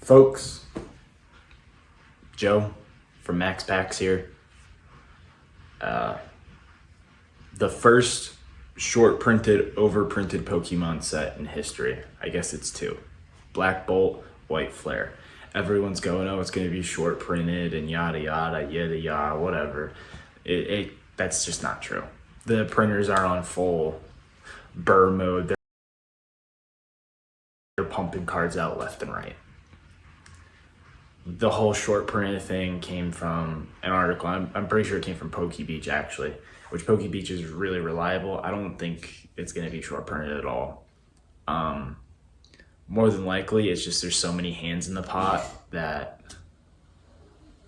Folks, Joe from Max Packs here. The first short printed, overprinted Pokemon set in history. I guess it's two. Black Bolt, White Flare. Everyone's going, oh, it's going to be short printed and yada yada, whatever. That's just not true. The printers are on full burr mode. They're pumping cards out left and right. The whole short printed thing came from an article. I'm pretty sure it came from PokeBeach, actually, which PokeBeach is really reliable. I don't think it's going to be short printed at all. More than likely, it's just there's so many hands in the pot that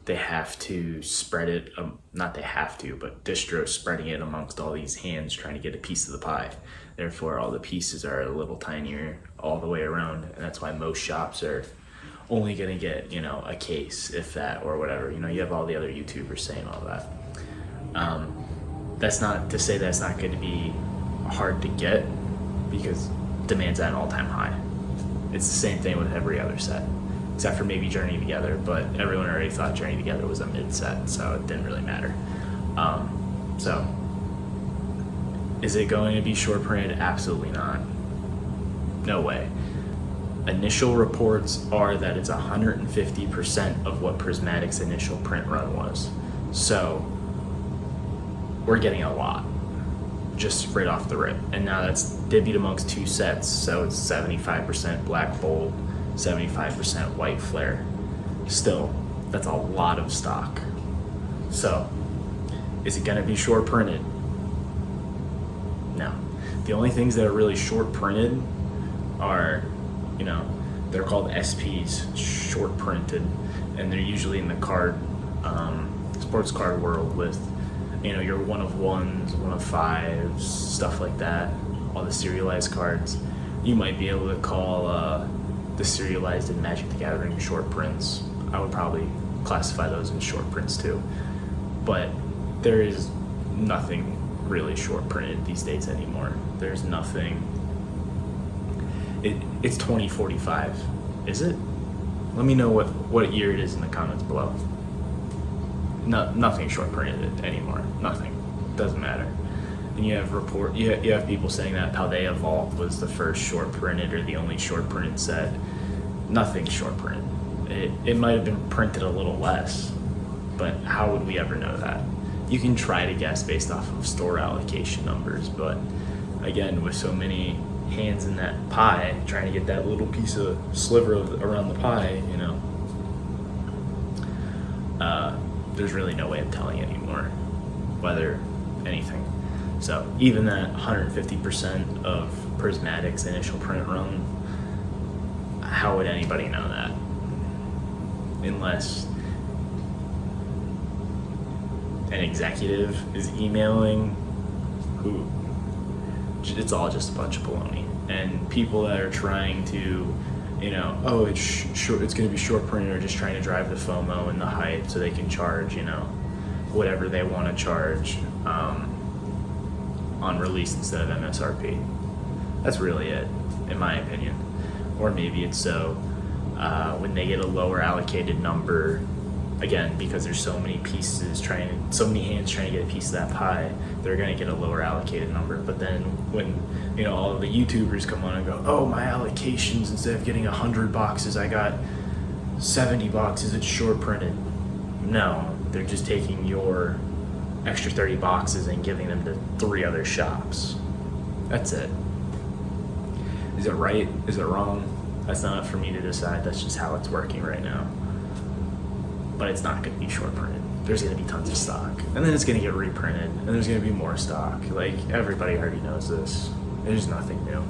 they have to spread it. Not they have to, but distro spreading it amongst all these hands trying to get a piece of the pie. Therefore, all the pieces are a little tinier all the way around, and that's why most shops are only gonna get, a case, if that, or whatever. You have all the other YouTubers saying all that. That's not to say that's not going to be hard to get, because demand's at an all-time high. It's the same thing with every other set, except for maybe Journey Together, but everyone already thought Journey Together was a mid-set, so it didn't really matter. So, is it going to be short printed? Absolutely not. No way. Initial reports are that it's 150% of what Prismatic's initial print run was. So we're getting a lot just right off the rip. And now that's divvied amongst two sets. So it's 75% Black Bolt, 75% White Flare. Still, that's a lot of stock. So is it gonna be short printed? No. The only things that are really short printed are, they're called SPs, short printed, and they're usually in the card, sports card world with, your 1 of 1s, 1 of 5s, stuff like that, all the serialized cards. You might be able to call the serialized in Magic the Gathering short prints. I would probably classify those as short prints too. But there is nothing really short printed these days anymore. There's nothing. It's 2045. Is it? Let me know what year it is in the comments below. Nothing short printed anymore. Nothing. Doesn't matter. And you have people saying that Paldea Evolved was the first short printed or the only short printed set. Nothing short printed. It might have been printed a little less, but how would we ever know that? You can try to guess based off of store allocation numbers, but again, with so many hands in that pie, trying to get that little piece of sliver around the pie, there's really no way of telling anymore whether anything. So even that 150% of Prismatic's initial print run, how would anybody know that? Unless an executive is emailing who, it's all just a bunch of baloney. And people that are trying to, it's going to be short printed, or just trying to drive the FOMO and the hype so they can charge, whatever they want to charge on release instead of MSRP. That's really it, in my opinion. Or maybe it's so when they get a lower allocated number, again, because there's so many so many hands trying to get a piece of that pie, they're going to get a lower allocated number. But then when, all of the YouTubers come on and go, oh, my allocations, instead of getting 100 boxes, I got 70 boxes, it's short printed. No, they're just taking your extra 30 boxes and giving them to 3 other shops. That's it. Is it right? Is it wrong? That's not up for me to decide. That's just how it's working right now. But it's not going to be short printed. There's going to be tons of stock. And then it's going to get reprinted, and there's going to be more stock. Like, everybody already knows this. There's nothing new.